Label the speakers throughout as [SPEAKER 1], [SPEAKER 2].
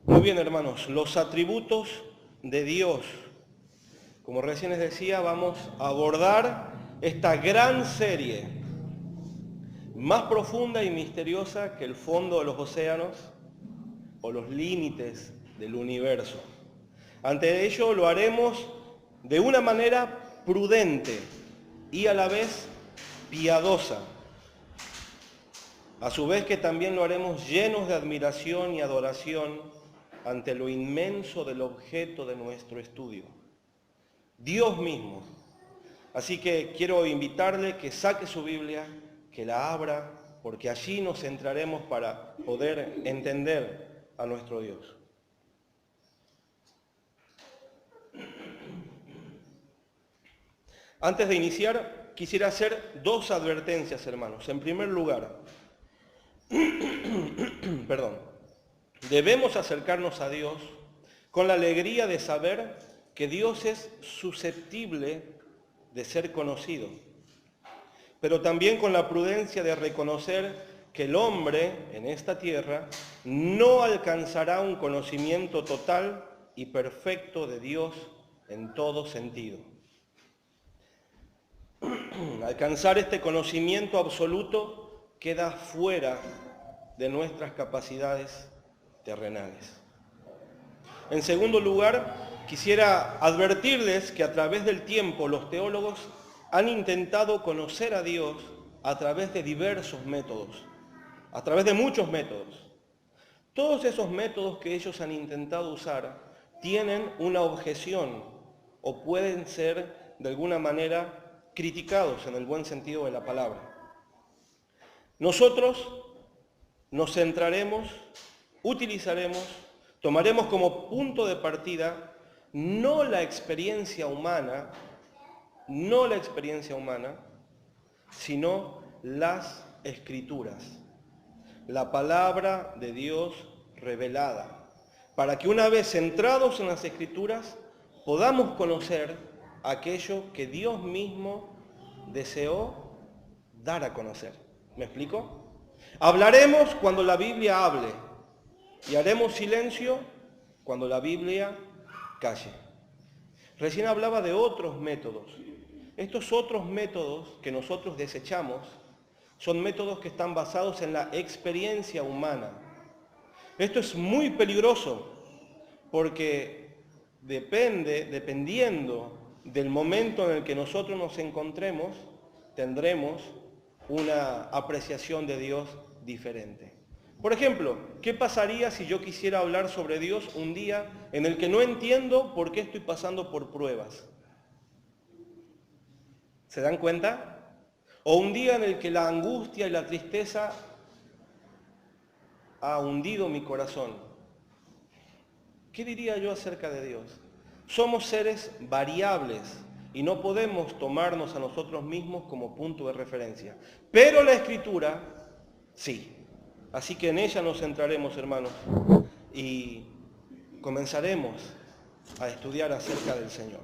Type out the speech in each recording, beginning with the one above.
[SPEAKER 1] Muy bien, hermanos, los atributos de Dios. Como recién les decía, vamos a abordar esta gran serie, más profunda y misteriosa que el fondo de los océanos o los límites del universo. Ante ello lo haremos de una manera prudente y a la vez piadosa. A su vez que también lo haremos llenos de admiración y adoración ante lo inmenso del objeto de nuestro estudio, Dios mismo. Así que quiero invitarle que saque su Biblia, que la abra, porque allí nos centraremos para poder entender a nuestro Dios. Antes de iniciar, quisiera hacer dos advertencias, hermanos. En primer lugar, debemos acercarnos a Dios con la alegría de saber que Dios es susceptible de ser conocido, pero también con la prudencia de reconocer que el hombre en esta tierra no alcanzará un conocimiento total y perfecto de Dios en todo sentido. Alcanzar este conocimiento absoluto queda fuera de nuestras capacidades terrenales. En segundo lugar, quisiera advertirles que a través del tiempo los teólogos han intentado conocer a Dios a través de diversos métodos, a través de muchos métodos. Todos esos métodos que ellos han intentado usar tienen una objeción o pueden ser de alguna manera criticados en el buen sentido de la palabra. Nosotros nos centraremos, utilizaremos, tomaremos como punto de partida no la experiencia humana, sino las Escrituras, la palabra de Dios revelada, para que una vez centrados en las Escrituras podamos conocer aquello que Dios mismo deseó dar a conocer. ¿Me explico? Hablaremos cuando la Biblia hable y haremos silencio cuando la Biblia calle. Recién hablaba de otros métodos. Estos otros métodos que nosotros desechamos son métodos que están basados en la experiencia humana. Esto es muy peligroso porque dependiendo del momento en el que nosotros nos encontremos, tendremos una apreciación de Dios diferente. Por ejemplo, ¿qué pasaría si yo quisiera hablar sobre Dios un día en el que no entiendo por qué estoy pasando por pruebas? ¿Se dan cuenta? O un día en el que la angustia y la tristeza ha hundido mi corazón. ¿Qué diría yo acerca de Dios? Somos seres variables y no podemos tomarnos a nosotros mismos como punto de referencia. Pero la Escritura, sí. Así que en ella nos centraremos, hermanos, y comenzaremos a estudiar acerca del Señor.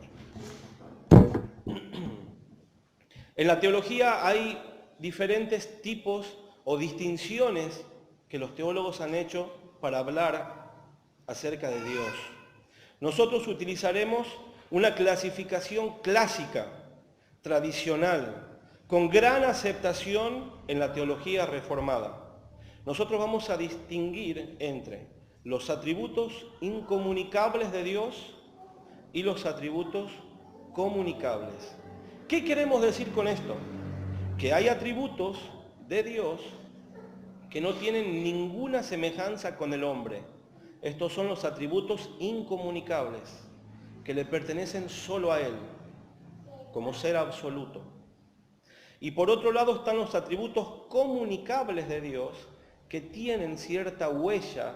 [SPEAKER 1] En la teología hay diferentes tipos o distinciones que los teólogos han hecho para hablar acerca de Dios. Nosotros utilizaremos una clasificación clásica, tradicional, con gran aceptación en la teología reformada. Nosotros vamos a distinguir entre los atributos incomunicables de Dios y los atributos comunicables. ¿Qué queremos decir con esto? Que hay atributos de Dios que no tienen ninguna semejanza con el hombre. Estos son los atributos incomunicables, que le pertenecen solo a Él, como ser absoluto. Y por otro lado están los atributos comunicables de Dios, que tienen cierta huella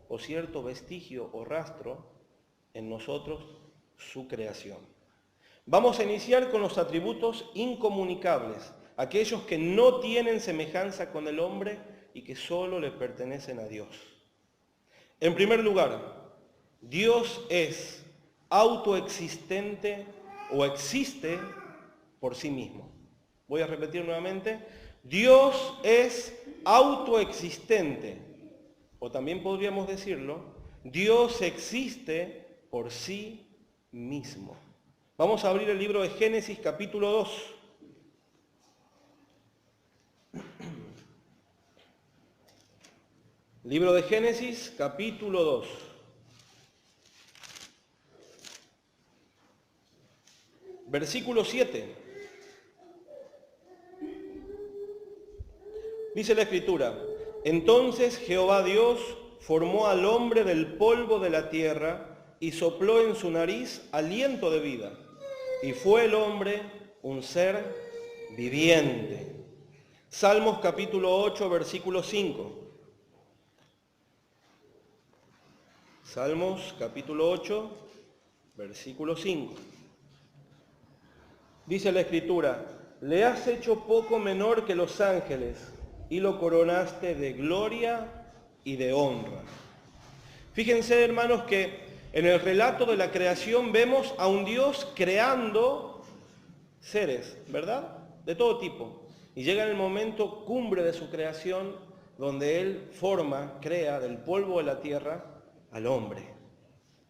[SPEAKER 1] o cierto vestigio o rastro en nosotros, su creación. Vamos a iniciar con los atributos incomunicables, aquellos que no tienen semejanza con el hombre y que solo le pertenecen a Dios. En primer lugar, Dios es autoexistente o existe por sí mismo. Voy a repetir nuevamente. Dios es autoexistente, o también podríamos decirlo, Dios existe por sí mismo. Vamos a abrir el libro de Génesis capítulo 2. Libro de Génesis capítulo 2. Versículo 7. Dice la Escritura: entonces Jehová Dios formó al hombre del polvo de la tierra y sopló en su nariz aliento de vida. Y fue el hombre un ser viviente. Salmos capítulo 8, versículo 5. Salmos capítulo 8, versículo 5. Dice la Escritura: le has hecho poco menor que los ángeles y lo coronaste de gloria y de honra. Fíjense, hermanos, que en el relato de la creación vemos a un Dios creando seres, ¿verdad? De todo tipo. Y llega el momento cumbre de su creación, donde Él crea del polvo de la tierra al hombre.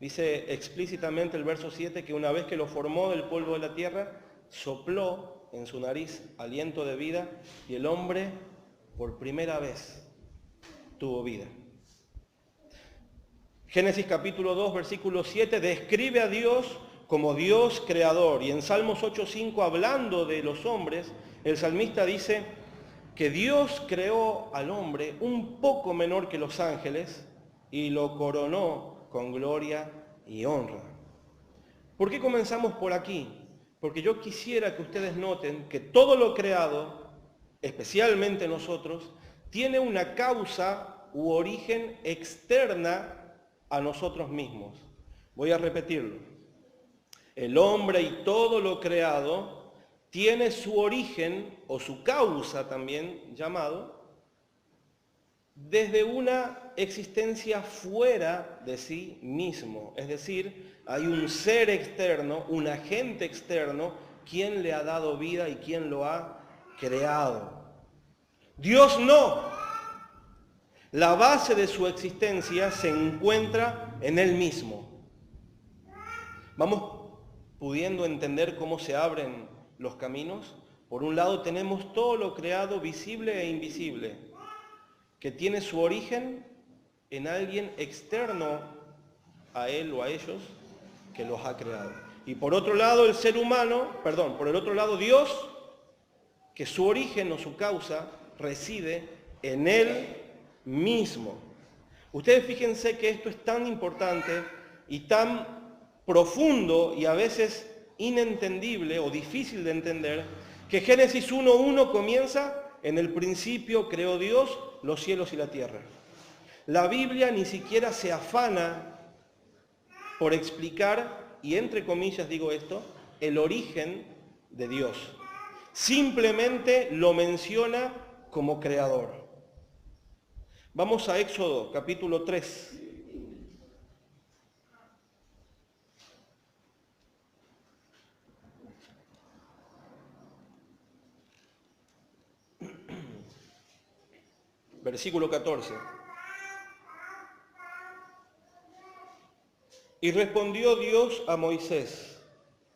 [SPEAKER 1] Dice explícitamente el verso 7 que una vez que lo formó del polvo de la tierra, sopló en su nariz aliento de vida y el hombre por primera vez tuvo vida. Génesis capítulo 2, versículo 7 describe a Dios como Dios creador. Y en Salmos 8:5, hablando de los hombres, el salmista dice que Dios creó al hombre un poco menor que los ángeles y lo coronó con gloria y honra. ¿Por qué comenzamos por aquí? Porque yo quisiera que ustedes noten que todo lo creado, especialmente nosotros, tiene una causa u origen externa a nosotros mismos. Voy a repetirlo. El hombre y todo lo creado tiene su origen, o su causa también llamado, desde una existencia fuera de sí mismo. Es decir, hay un ser externo, un agente externo, quien le ha dado vida y quien lo ha creado. Dios no. La base de su existencia se encuentra en Él mismo. Vamos pudiendo entender cómo se abren los caminos. Por un lado tenemos todo lo creado, visible e invisible, que tiene su origen en alguien externo a Él o a ellos que los ha creado. Y por otro lado por el otro lado Dios, que su origen o su causa reside en Él mismo. Ustedes fíjense que esto es tan importante y tan profundo y a veces inentendible o difícil de entender, que Génesis 1:1 comienza: en el principio creó Dios los cielos y la tierra. La Biblia ni siquiera se afana por explicar, y entre comillas digo esto, el origen de Dios. Simplemente lo menciona como creador. Vamos a Éxodo, capítulo 3. Versículo 14. Y respondió Dios a Moisés: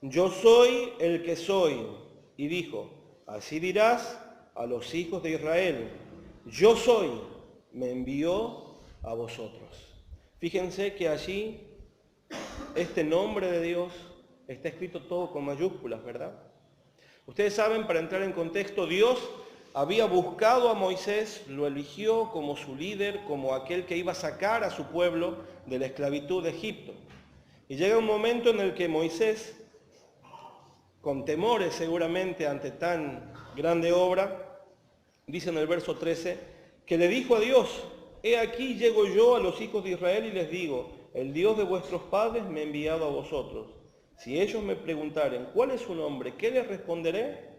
[SPEAKER 1] yo soy el que soy. Y dijo: así dirás a los hijos de Israel: yo soy, me envió a vosotros. Fíjense que allí este nombre de Dios está escrito todo con mayúsculas, ¿verdad? Ustedes saben, para entrar en contexto, Dios había buscado a Moisés, lo eligió como su líder, como aquel que iba a sacar a su pueblo de la esclavitud de Egipto. Y llega un momento en el que Moisés, con temores seguramente ante tan grande obra, dice en el verso 13, que le dijo a Dios: he aquí llego yo a los hijos de Israel y les digo: el Dios de vuestros padres me ha enviado a vosotros. Si ellos me preguntaren ¿cuál es su nombre?, ¿qué les responderé?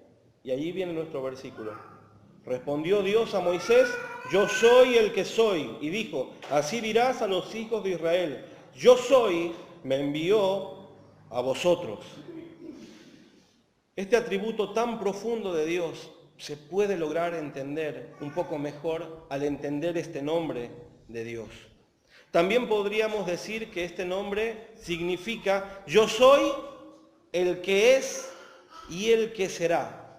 [SPEAKER 1] Y allí viene nuestro versículo. Respondió Dios a Moisés: yo soy el que soy. Y dijo: así dirás a los hijos de Israel: yo soy, me envió a vosotros. Este atributo tan profundo de Dios se puede lograr entender un poco mejor al entender este nombre de Dios. También podríamos decir que este nombre significa yo soy el que es y el que será.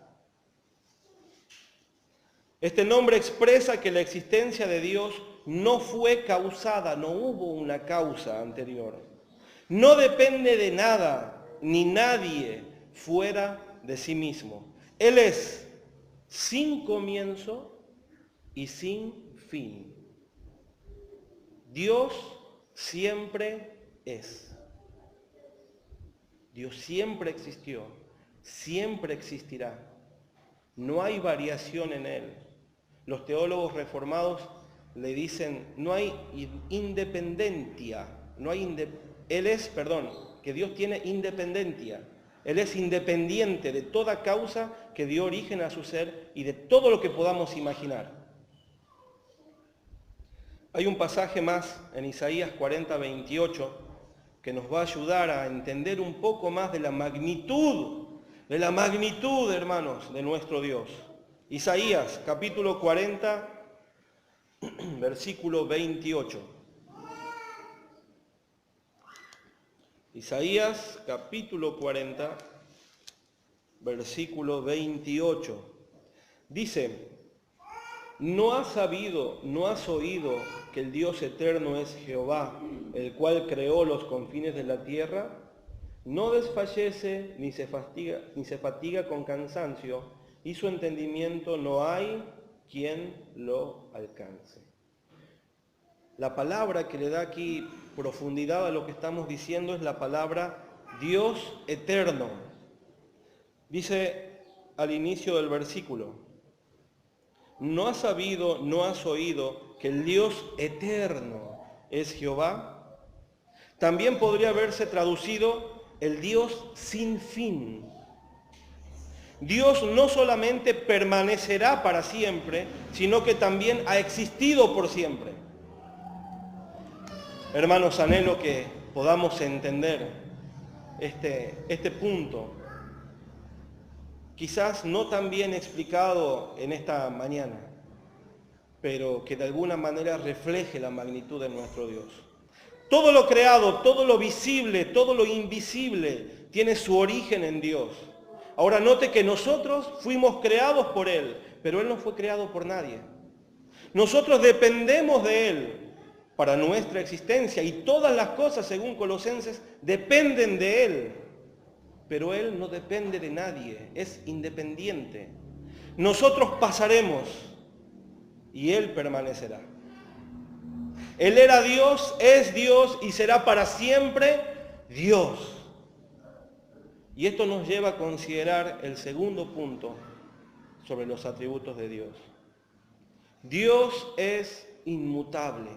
[SPEAKER 1] Este nombre expresa que la existencia de Dios no fue causada, no hubo una causa anterior. No depende de nada ni nadie fuera de sí mismo. Él es sin comienzo y sin fin. Dios siempre es. Dios siempre existió, siempre existirá. No hay variación en Él. Los teólogos reformados le dicen, no hay independencia, que Dios tiene independencia. Él es independiente de toda causa que dio origen a su ser y de todo lo que podamos imaginar. Hay un pasaje más en Isaías 40, 28 que nos va a ayudar a entender un poco más de la magnitud, hermanos, de nuestro Dios. Isaías capítulo 40, versículo 28. Isaías capítulo 40, versículo 28. Dice, ¿no has sabido, no has oído que el Dios eterno es Jehová, el cual creó los confines de la tierra? No desfallece ni se fatiga con cansancio, y su entendimiento no hay quien lo alcance. La palabra que le da aquí profundidad a lo que estamos diciendo es la palabra Dios eterno. Dice al inicio del versículo, ¿no has sabido, no has oído que el Dios eterno es Jehová? También podría haberse traducido el Dios sin fin. Dios no solamente permanecerá para siempre, sino que también ha existido por siempre. Hermanos, anhelo que podamos entender este punto, quizás no tan bien explicado en esta mañana, pero que de alguna manera refleje la magnitud de nuestro Dios. Todo lo creado, todo lo visible, todo lo invisible tiene su origen en Dios. Ahora note que nosotros fuimos creados por Él, pero Él no fue creado por nadie. Nosotros dependemos de Él para nuestra existencia y todas las cosas, según Colosenses, dependen de Él. Pero Él no depende de nadie, es independiente. Nosotros pasaremos y Él permanecerá. Él era Dios, es Dios y será para siempre Dios. Y esto nos lleva a considerar el segundo punto sobre los atributos de Dios. Dios es inmutable.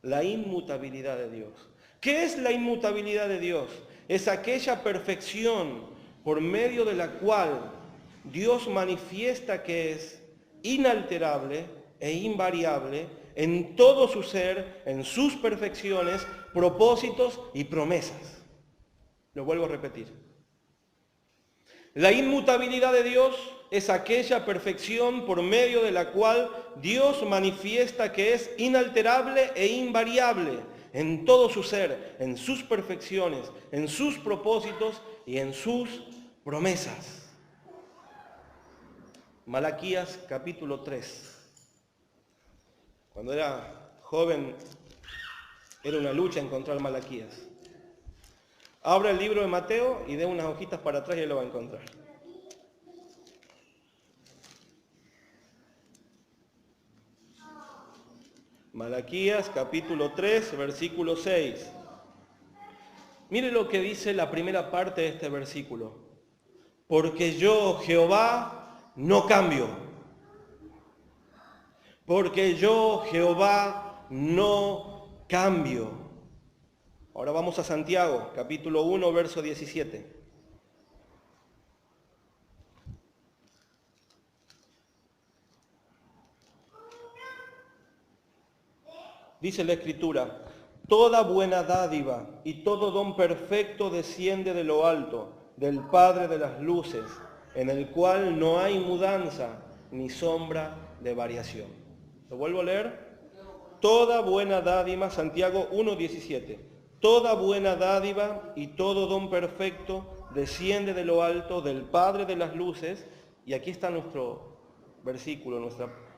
[SPEAKER 1] La inmutabilidad de Dios. ¿Qué es la inmutabilidad de Dios? Es aquella perfección por medio de la cual Dios manifiesta que es inalterable e invariable en todo su ser, en sus perfecciones, propósitos y promesas. Lo vuelvo a repetir. La inmutabilidad de Dios es aquella perfección por medio de la cual Dios manifiesta que es inalterable e invariable en todo su ser, en sus perfecciones, en sus propósitos y en sus promesas. Malaquías capítulo 3. Cuando era joven era una lucha encontrar Malaquías. Abra el libro de Mateo y dé unas hojitas para atrás y él lo va a encontrar. Malaquías capítulo 3, versículo 6. Mire lo que dice la primera parte de este versículo. Porque yo, Jehová, no cambio. Porque yo, Jehová, no cambio. Ahora vamos a Santiago, capítulo 1, verso 17. Dice la Escritura, toda buena dádiva y todo don perfecto desciende de lo alto, del Padre de las luces, en el cual no hay mudanza ni sombra de variación. ¿Lo vuelvo a leer? toda buena dádiva, Santiago 1:17, toda buena dádiva y todo don perfecto desciende de lo alto del Padre de las luces, y aquí está nuestro versículo,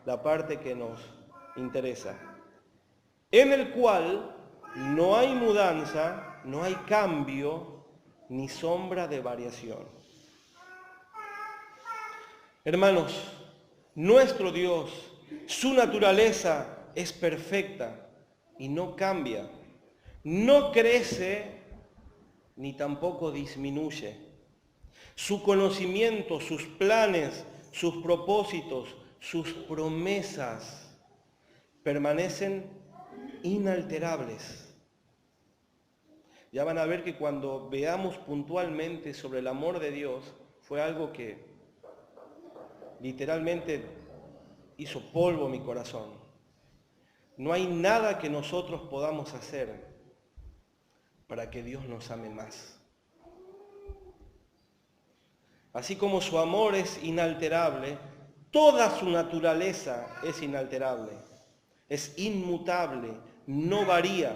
[SPEAKER 1] la parte que nos interesa, en el cual no hay mudanza, no hay cambio, ni sombra de variación. Hermanos, nuestro Dios, su naturaleza es perfecta y no cambia, no crece ni tampoco disminuye. Su conocimiento, sus planes, sus propósitos, sus promesas permanecen inalterables. Ya van a ver que cuando veamos puntualmente sobre el amor de Dios, fue algo que literalmente hizo polvo mi corazón. No hay nada que nosotros podamos hacer para que Dios nos ame más. Así como su amor es inalterable, toda su naturaleza es inalterable, es inmutable, no varía.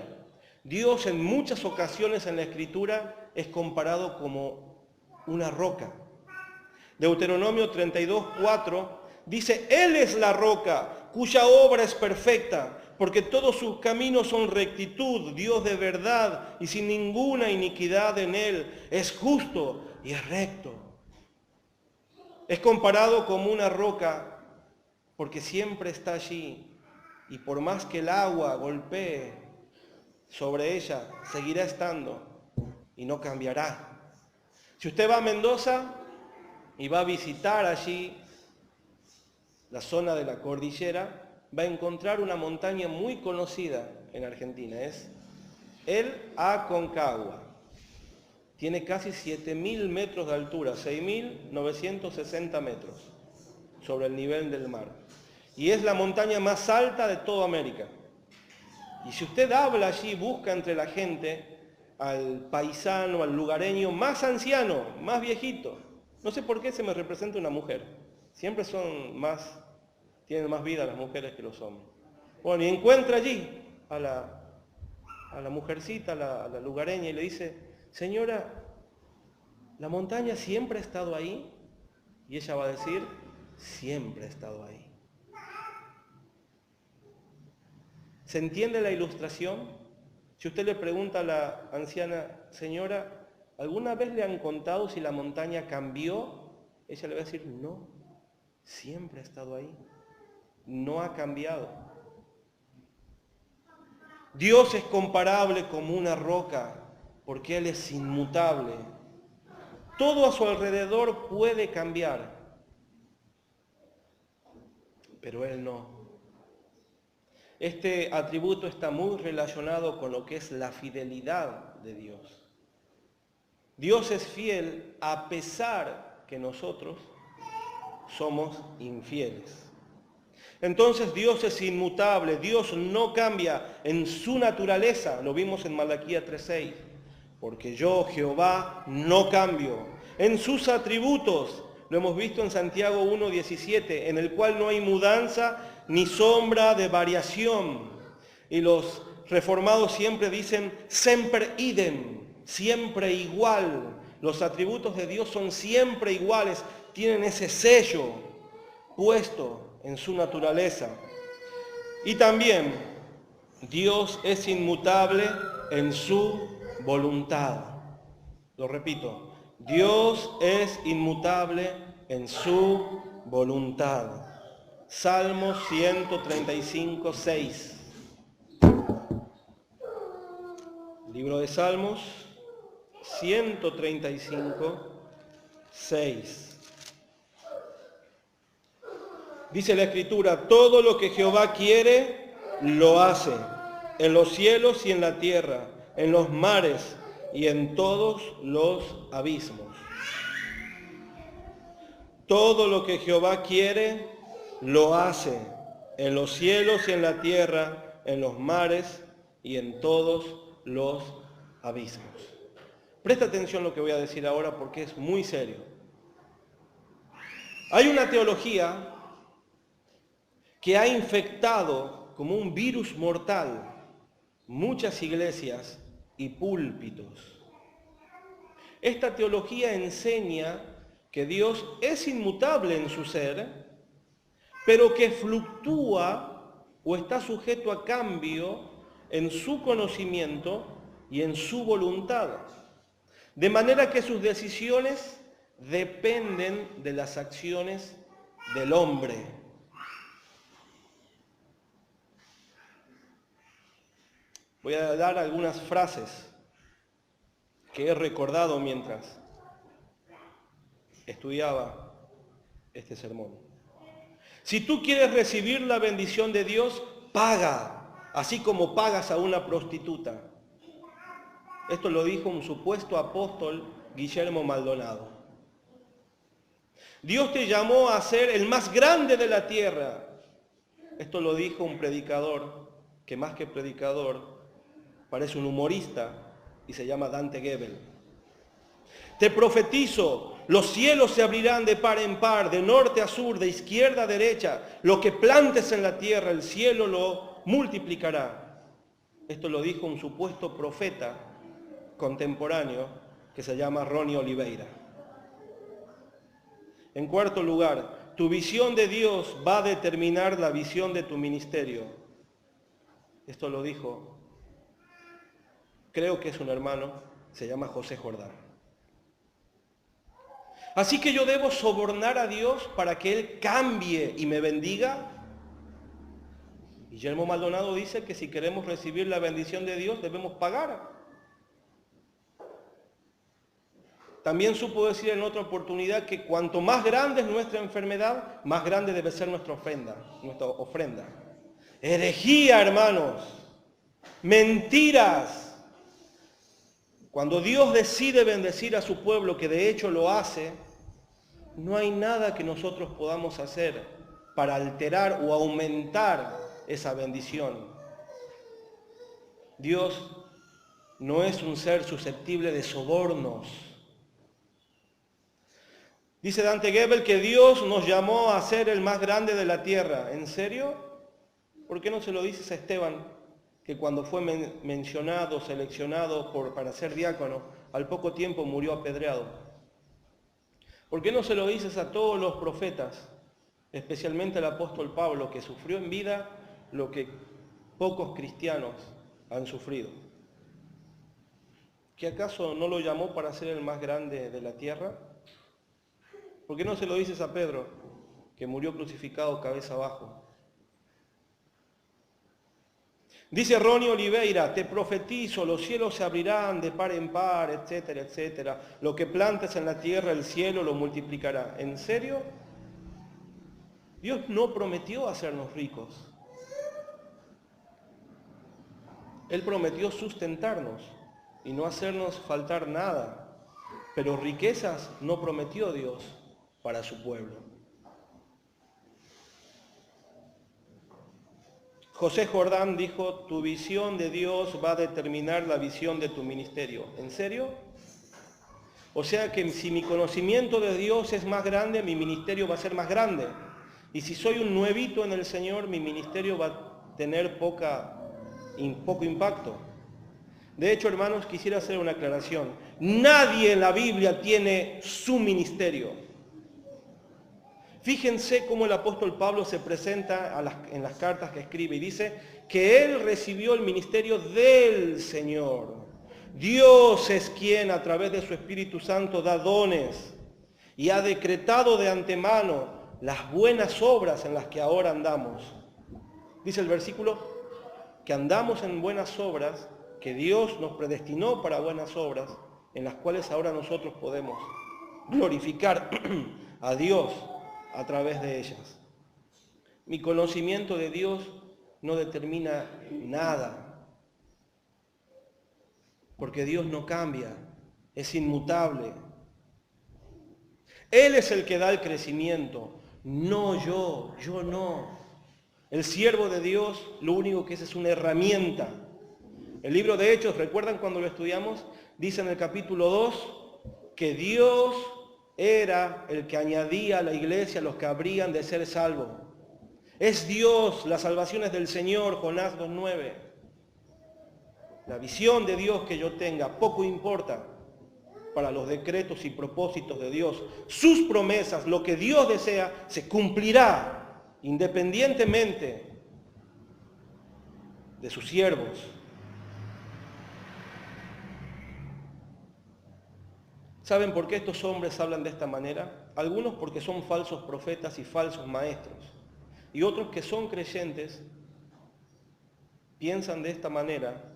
[SPEAKER 1] Dios en muchas ocasiones en la Escritura es comparado como una roca. Deuteronomio 32:4 dice, Él es la roca, cuya obra es perfecta, porque todos sus caminos son rectitud, Dios de verdad y sin ninguna iniquidad en Él, es justo y es recto. Es comparado como una roca porque siempre está allí y por más que el agua golpee sobre ella, seguirá estando y no cambiará. Si usted va a Mendoza y va a visitar allí la zona de la cordillera, va a encontrar una montaña muy conocida en Argentina, es el Aconcagua. Tiene casi 7.000 metros de altura, 6.960 metros sobre el nivel del mar. Y es la montaña más alta de toda América. Y si usted habla allí, busca entre la gente al paisano, al lugareño más anciano, más viejito. No sé por qué se me representa una mujer. Siempre tienen más vida las mujeres que los hombres. Bueno, y encuentra allí a la mujercita, a la lugareña, y le dice, señora, ¿la montaña siempre ha estado ahí? Y ella va a decir, siempre ha estado ahí. ¿Se entiende la ilustración? Si usted le pregunta a la anciana, señora, ¿alguna vez le han contado si la montaña cambió? Ella le va a decir, no, siempre ha estado ahí, no ha cambiado. Dios es comparable como una roca, porque Él es inmutable. Todo a su alrededor puede cambiar, pero Él no. Este atributo está muy relacionado con lo que es la fidelidad de Dios. Dios es fiel a pesar que nosotros somos infieles. Entonces Dios es inmutable, Dios no cambia en su naturaleza, lo vimos en Malaquías 3:6, porque yo, Jehová, no cambio. En sus atributos, lo hemos visto en Santiago 1:17, en el cual no hay mudanza ni sombra de variación. Y los reformados siempre dicen, semper idem, siempre igual. Los atributos de Dios son siempre iguales, tienen ese sello puesto en su naturaleza. Y también Dios es inmutable en su voluntad. Lo repito, Dios es inmutable en su voluntad. Salmos 135:6. Libro de Salmos 135:6. Dice la Escritura, todo lo que Jehová quiere, lo hace, en los cielos y en la tierra, en los mares y en todos los abismos. Todo lo que Jehová quiere, lo hace, en los cielos y en la tierra, en los mares y en todos los abismos. Presta atención a lo que voy a decir ahora porque es muy serio. Hay una teología que ha infectado como un virus mortal muchas iglesias y púlpitos. Esta teología enseña que Dios es inmutable en su ser, pero que fluctúa o está sujeto a cambio en su conocimiento y en su voluntad, de manera que sus decisiones dependen de las acciones del hombre. Voy a dar algunas frases que he recordado mientras estudiaba este sermón. Si tú quieres recibir la bendición de Dios, paga, así como pagas a una prostituta. Esto lo dijo un supuesto apóstol, Guillermo Maldonado. Dios te llamó a ser el más grande de la tierra. Esto lo dijo un predicador, que más que predicador, parece un humorista, y se llama Dante Gebel. Te profetizo, los cielos se abrirán de par en par, de norte a sur, de izquierda a derecha. Lo que plantes en la tierra, el cielo lo multiplicará. Esto lo dijo un supuesto profeta contemporáneo que se llama Ronnie Oliveira. En cuarto lugar, tu visión de Dios va a determinar la visión de tu ministerio. Esto lo dijo, creo que es un hermano, se llama José Jordán. Así que yo debo sobornar a Dios para que Él cambie y me bendiga. Guillermo Maldonado dice que si queremos recibir la bendición de Dios debemos pagar. También supo decir en otra oportunidad que cuanto más grande es nuestra enfermedad, más grande debe ser nuestra ofrenda. Herejía, hermanos. Mentiras. Cuando Dios decide bendecir a su pueblo, que de hecho lo hace, no hay nada que nosotros podamos hacer para alterar o aumentar esa bendición. Dios no es un ser susceptible de sobornos. Dice Dante Gebel que Dios nos llamó a ser el más grande de la tierra. ¿En serio? ¿Por qué no se lo dices a Esteban, que cuando fue mencionado, seleccionado para ser diácono, al poco tiempo murió apedreado? ¿Por qué no se lo dices a todos los profetas, especialmente al apóstol Pablo, que sufrió en vida lo que pocos cristianos han sufrido? ¿Que acaso no lo llamó para ser el más grande de la tierra? ¿Por qué no se lo dices a Pedro, que murió crucificado cabeza abajo? Dice Ronnie Oliveira, te profetizo, los cielos se abrirán de par en par, etcétera, etcétera. Lo que plantes en la tierra, el cielo lo multiplicará. ¿En serio? Dios no prometió hacernos ricos. Él prometió sustentarnos y no hacernos faltar nada. Pero riquezas no prometió Dios para su pueblo. José Jordán dijo, tu visión de Dios va a determinar la visión de tu ministerio. ¿En serio? O sea que si mi conocimiento de Dios es más grande, mi ministerio va a ser más grande. Y si soy un nuevito en el Señor, mi ministerio va a tener poco impacto. De hecho, hermanos, quisiera hacer una aclaración. Nadie en la Biblia tiene su ministerio. Fíjense cómo el apóstol Pablo se presenta en las cartas que escribe y dice que él recibió el ministerio del Señor. Dios es quien a través de su Espíritu Santo da dones y ha decretado de antemano las buenas obras en las que ahora andamos. Dice el versículo que andamos en buenas obras, que Dios nos predestinó para buenas obras, en las cuales ahora nosotros podemos glorificar a Dios a través de ellas. Mi conocimiento de Dios no determina nada, porque Dios no cambia, es inmutable. Él es el que da el crecimiento, no yo no. El siervo de Dios lo único que es una herramienta. El libro de Hechos, ¿recuerdan cuando lo estudiamos? Dice en el capítulo 2 que Dios era el que añadía a la iglesia los que habrían de ser salvos. Es Dios, las salvaciones del Señor, Jonás 2:9. La visión de Dios que yo tenga, poco importa para los decretos y propósitos de Dios. Sus promesas, lo que Dios desea, se cumplirá independientemente de sus siervos. ¿Saben por qué estos hombres hablan de esta manera? Algunos porque son falsos profetas y falsos maestros. Y otros que son creyentes piensan de esta manera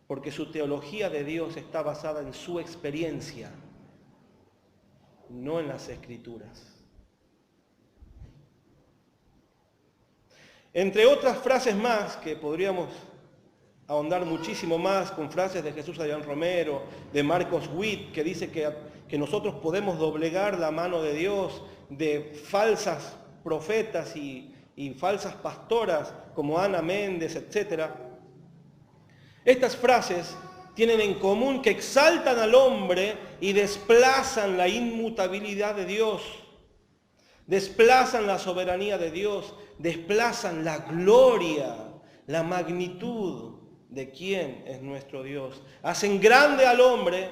[SPEAKER 1] porque su teología de Dios está basada en su experiencia, no en las Escrituras. Entre otras frases más, que podríamos ahondar muchísimo más con frases de Jesús Adrián Romero, de Marcos Witt, que dice que nosotros podemos doblegar la mano de Dios, de falsas profetas y falsas pastoras como Ana Méndez, etc. Estas frases tienen en común que exaltan al hombre y desplazan la inmutabilidad de Dios, desplazan la soberanía de Dios, desplazan la gloria, la magnitud de quién es nuestro Dios. Hacen grande al hombre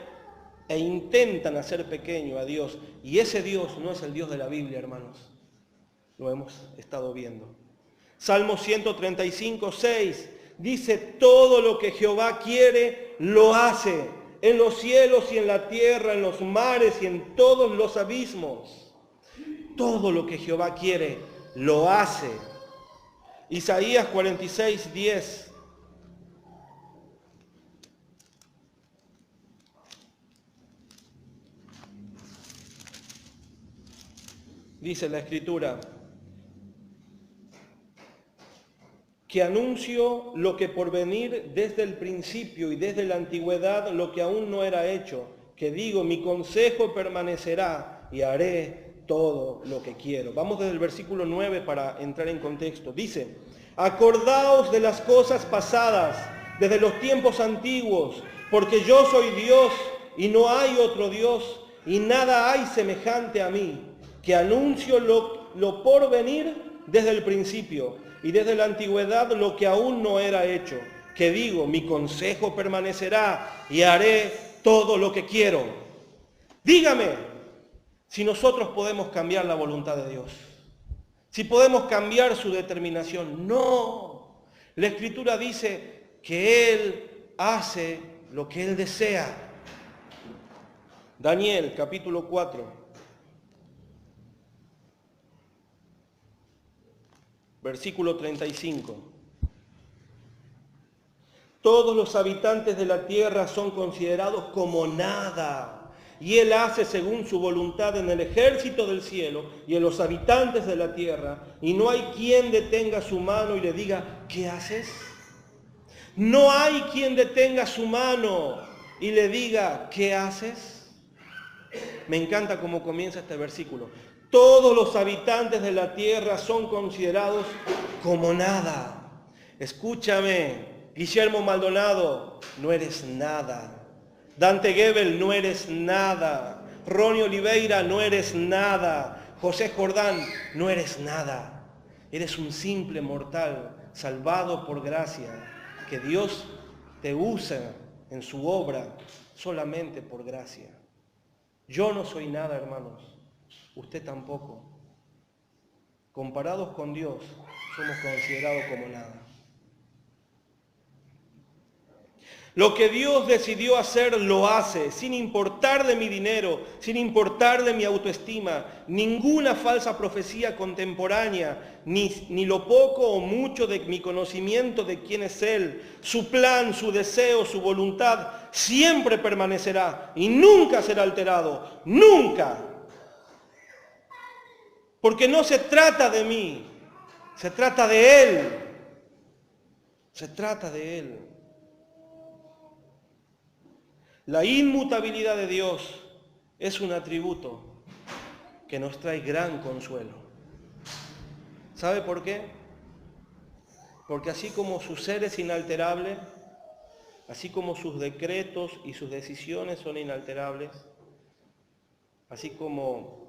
[SPEAKER 1] e intentan hacer pequeño a Dios. Y ese Dios no es el Dios de la Biblia, hermanos. Lo hemos estado viendo. Salmo 135:6 dice: todo lo que Jehová quiere, lo hace, en los cielos y en la tierra, en los mares y en todos los abismos. Todo lo que Jehová quiere, lo hace. Isaías 46:10. Dice la Escritura: que anuncio lo que por venir desde el principio y desde la antigüedad, lo que aún no era hecho, que digo, mi consejo permanecerá y haré todo lo que quiero. Vamos desde el versículo 9 para entrar en contexto. Dice: acordaos de las cosas pasadas, desde los tiempos antiguos, porque yo soy Dios y no hay otro Dios, y nada hay semejante a mí, que anuncio lo por venir desde el principio y desde la antigüedad lo que aún no era hecho, que digo, mi consejo permanecerá y haré todo lo que quiero. Dígame si nosotros podemos cambiar la voluntad de Dios, si podemos cambiar su determinación. No, la Escritura dice que Él hace lo que Él desea. Daniel capítulo 4. Versículo 35. Todos los habitantes de la tierra son considerados como nada, y Él hace según su voluntad en el ejército del cielo y en los habitantes de la tierra, y no hay quien detenga su mano y le diga, ¿qué haces? No hay quien detenga su mano y le diga, ¿qué haces? Me encanta cómo comienza este versículo. Todos los habitantes de la tierra son considerados como nada. Escúchame, Guillermo Maldonado, no eres nada. Dante Gebel, no eres nada. Ronnie Oliveira, no eres nada. José Jordán, no eres nada. Eres un simple mortal, salvado por gracia, que Dios te usa en su obra solamente por gracia. Yo no soy nada, hermanos. Usted tampoco. Comparados con Dios, somos considerados como nada. Lo que Dios decidió hacer, lo hace, sin importar de mi dinero, sin importar de mi autoestima, ninguna falsa profecía contemporánea, ni lo poco o mucho de mi conocimiento de quién es Él. Su plan, su deseo, su voluntad siempre permanecerá y nunca será alterado, nunca. Porque no se trata de mí, se trata de Él. Se trata de Él. La inmutabilidad de Dios es un atributo que nos trae gran consuelo. ¿Sabe por qué? Porque así como su ser es inalterable, así como sus decretos y sus decisiones son inalterables, así como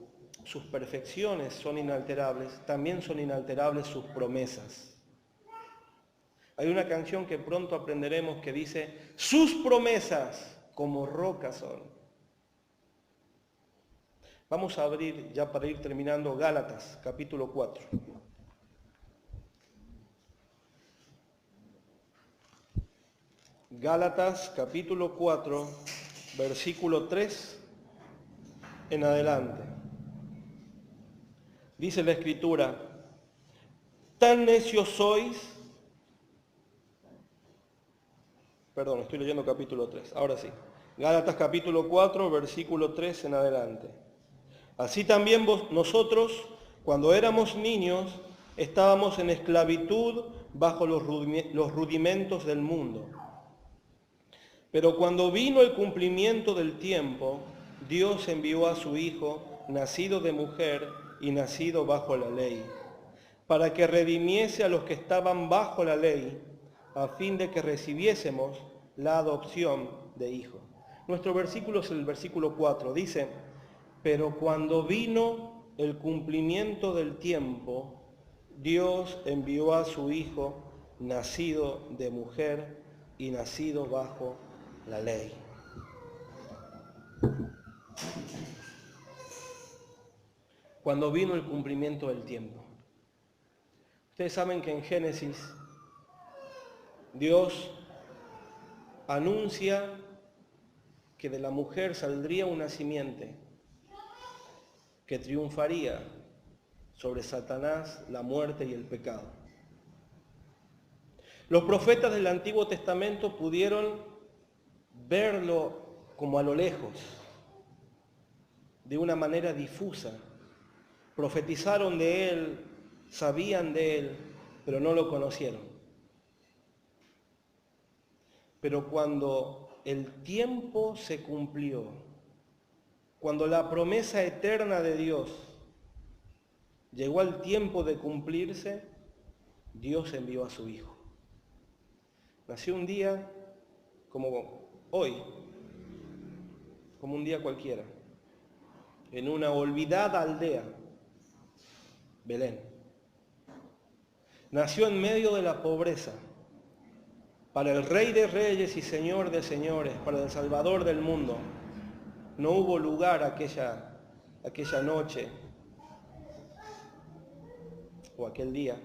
[SPEAKER 1] sus perfecciones son inalterables, también son inalterables sus promesas. Hay una canción que pronto aprenderemos que dice, sus promesas como rocas son. Vamos a abrir, ya para ir terminando, Gálatas, capítulo 4. Gálatas, capítulo 4, versículo 3 en adelante. Dice la Escritura, tan necios sois, perdón, estoy leyendo capítulo 3, ahora sí. Gálatas capítulo 4, versículo 3 en adelante. Así también nosotros, cuando éramos niños, estábamos en esclavitud bajo los rudimentos del mundo. Pero cuando vino el cumplimiento del tiempo, Dios envió a su Hijo, nacido de mujer y nacido bajo la ley, para que redimiese a los que estaban bajo la ley, a fin de que recibiésemos la adopción de hijo. Nuestro versículo es el versículo 4, dice, pero cuando vino el cumplimiento del tiempo, Dios envió a su Hijo, nacido de mujer y nacido bajo la ley. Cuando vino el cumplimiento del tiempo. Ustedes saben que en Génesis Dios anuncia que de la mujer saldría una simiente que triunfaría sobre Satanás, la muerte y el pecado. Los profetas del Antiguo Testamento pudieron verlo como a lo lejos, de una manera difusa. Profetizaron de él, sabían de él, pero no lo conocieron. Pero cuando el tiempo se cumplió, cuando la promesa eterna de Dios llegó al tiempo de cumplirse, Dios envió a su Hijo. Nació un día como hoy, como un día cualquiera, en una olvidada aldea, Belén. Nació en medio de la pobreza, para el Rey de Reyes y Señor de Señores, para el Salvador del mundo. No hubo lugar aquella noche o aquel día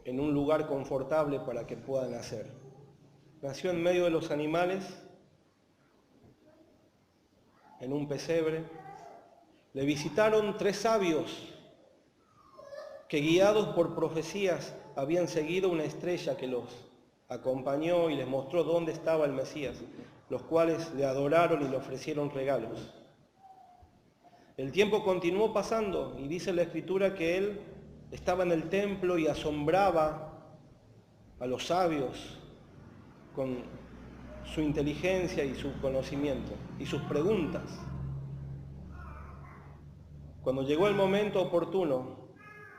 [SPEAKER 1] en un lugar confortable para que pueda nacer. Nació en medio de los animales, en un pesebre. Le visitaron 3 sabios que, guiados por profecías, habían seguido una estrella que los acompañó y les mostró dónde estaba el Mesías, los cuales le adoraron y le ofrecieron regalos. El tiempo continuó pasando y dice la Escritura que él estaba en el templo y asombraba a los sabios con su inteligencia y su conocimiento y sus preguntas. Cuando llegó el momento oportuno,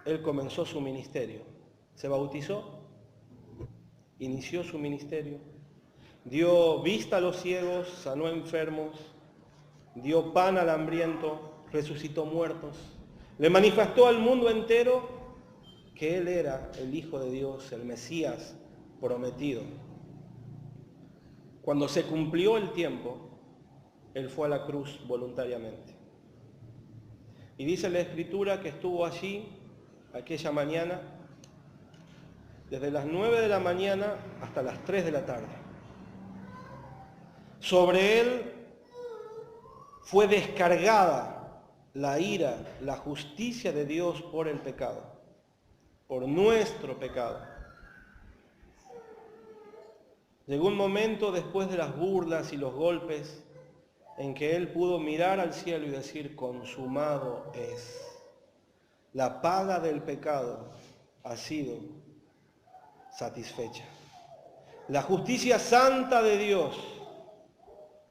[SPEAKER 1] él comenzó su ministerio. Se bautizó, inició su ministerio, dio vista a los ciegos, sanó enfermos, dio pan al hambriento, resucitó muertos. Le manifestó al mundo entero que él era el Hijo de Dios, el Mesías prometido. Cuando se cumplió el tiempo, él fue a la cruz voluntariamente. Y dice la Escritura que estuvo allí aquella mañana, desde las 9 de la mañana hasta las 3 de la tarde. Sobre él fue descargada la ira, la justicia de Dios por el pecado, por nuestro pecado. Llegó un momento después de las burlas y los golpes en que él pudo mirar al cielo y decir, consumado es. La paga del pecado ha sido satisfecha. La justicia santa de Dios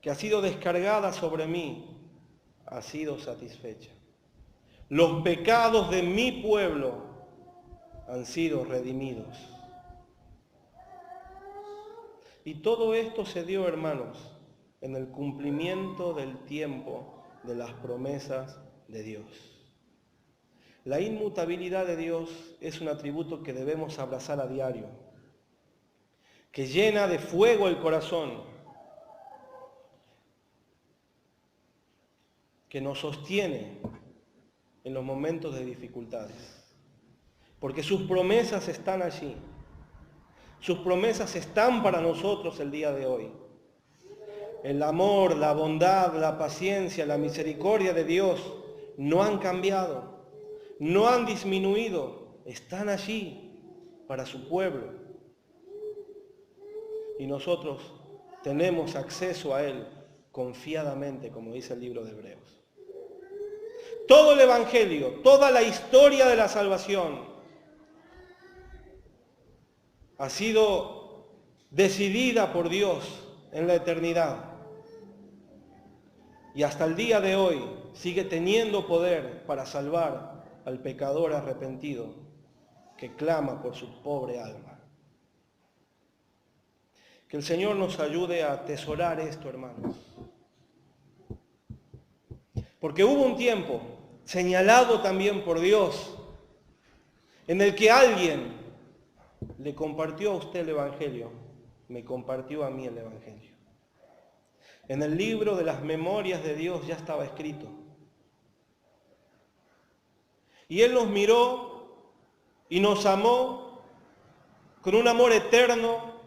[SPEAKER 1] que ha sido descargada sobre mí ha sido satisfecha. Los pecados de mi pueblo han sido redimidos. Y todo esto se dio, hermanos, en el cumplimiento del tiempo de las promesas de Dios. La inmutabilidad de Dios es un atributo que debemos abrazar a diario, que llena de fuego el corazón, que nos sostiene en los momentos de dificultades. Porque sus promesas están allí. Sus promesas están para nosotros el día de hoy. El amor, la bondad, la paciencia, la misericordia de Dios no han cambiado, no han disminuido, están allí para su pueblo. Y nosotros tenemos acceso a Él confiadamente, como dice el libro de Hebreos. Todo el Evangelio, toda la historia de la salvación ha sido decidida por Dios en la eternidad. Y hasta el día de hoy sigue teniendo poder para salvar al pecador arrepentido que clama por su pobre alma. Que el Señor nos ayude a atesorar esto, hermanos. Porque hubo un tiempo señalado también por Dios en el que alguien le compartió a usted el Evangelio, me compartió a mí el Evangelio. En el libro de las memorias de Dios ya estaba escrito. Y Él nos miró y nos amó con un amor eterno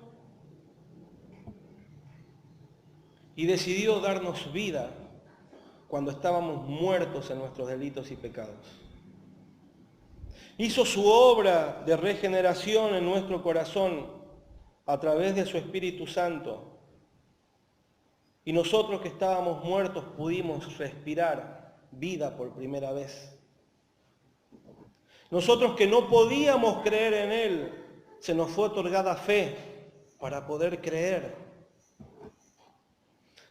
[SPEAKER 1] y decidió darnos vida cuando estábamos muertos en nuestros delitos y pecados. Hizo su obra de regeneración en nuestro corazón a través de su Espíritu Santo. Y nosotros que estábamos muertos pudimos respirar vida por primera vez. Nosotros que no podíamos creer en Él, se nos fue otorgada fe para poder creer.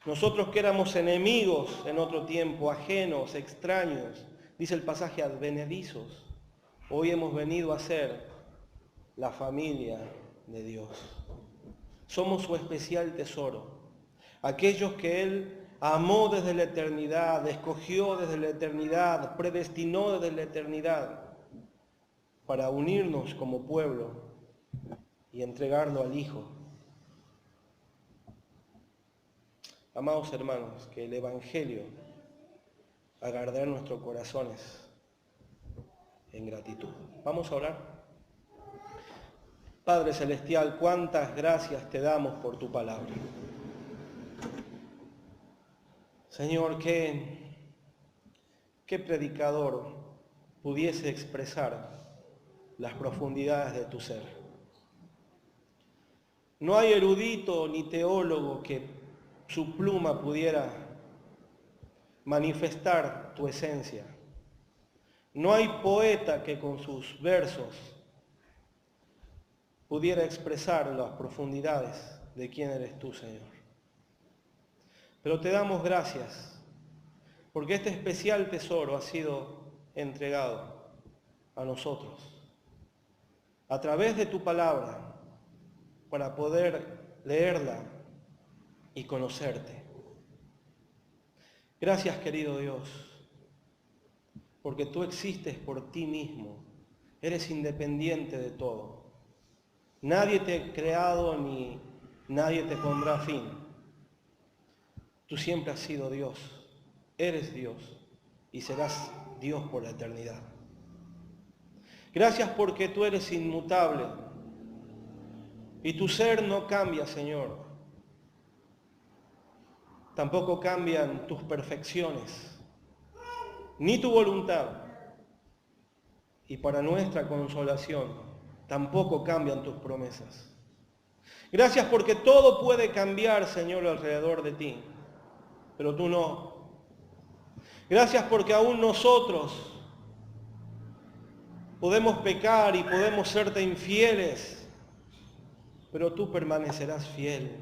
[SPEAKER 1] Nosotros que éramos enemigos en otro tiempo, ajenos, extraños, dice el pasaje, advenedizos, hoy hemos venido a ser la familia de Dios. Somos su especial tesoro. Aquellos que Él amó desde la eternidad, escogió desde la eternidad, predestinó desde la eternidad para unirnos como pueblo y entregarlo al Hijo. Amados hermanos, que el Evangelio haga arder nuestros corazones en gratitud. Vamos a orar. Padre Celestial, cuántas gracias te damos por tu palabra. Señor, qué predicador pudiese expresar las profundidades de tu ser. No hay erudito ni teólogo que su pluma pudiera manifestar tu esencia. No hay poeta que con sus versos pudiera expresar las profundidades de quién eres tú, Señor. Pero te damos gracias porque este especial tesoro ha sido entregado a nosotros a través de tu palabra para poder leerla y conocerte. Gracias, querido Dios, porque tú existes por ti mismo, eres independiente de todo. Nadie te ha creado ni nadie te pondrá fin. Tú siempre has sido Dios, eres Dios y serás Dios por la eternidad. Gracias porque tú eres inmutable y tu ser no cambia, Señor. Tampoco cambian tus perfecciones, ni tu voluntad. Y para nuestra consolación, tampoco cambian tus promesas. Gracias porque todo puede cambiar, Señor, alrededor de ti, pero tú no. Gracias porque aún nosotros podemos pecar y podemos serte infieles, pero tú permanecerás fiel,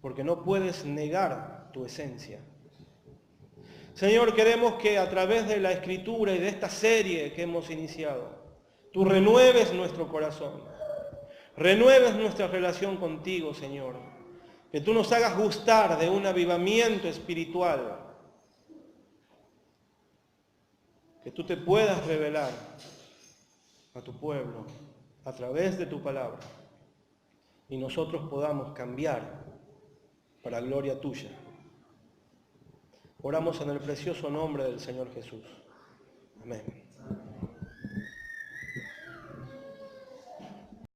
[SPEAKER 1] porque no puedes negar tu esencia. Señor, queremos que a través de la Escritura y de esta serie que hemos iniciado, tú renueves nuestro corazón, renueves nuestra relación contigo, Señor. Que tú nos hagas gustar de un avivamiento espiritual que tú te puedas revelar a tu pueblo a través de tu palabra y nosotros podamos cambiar para gloria tuya. Oramos en el precioso nombre del Señor Jesús. Amén.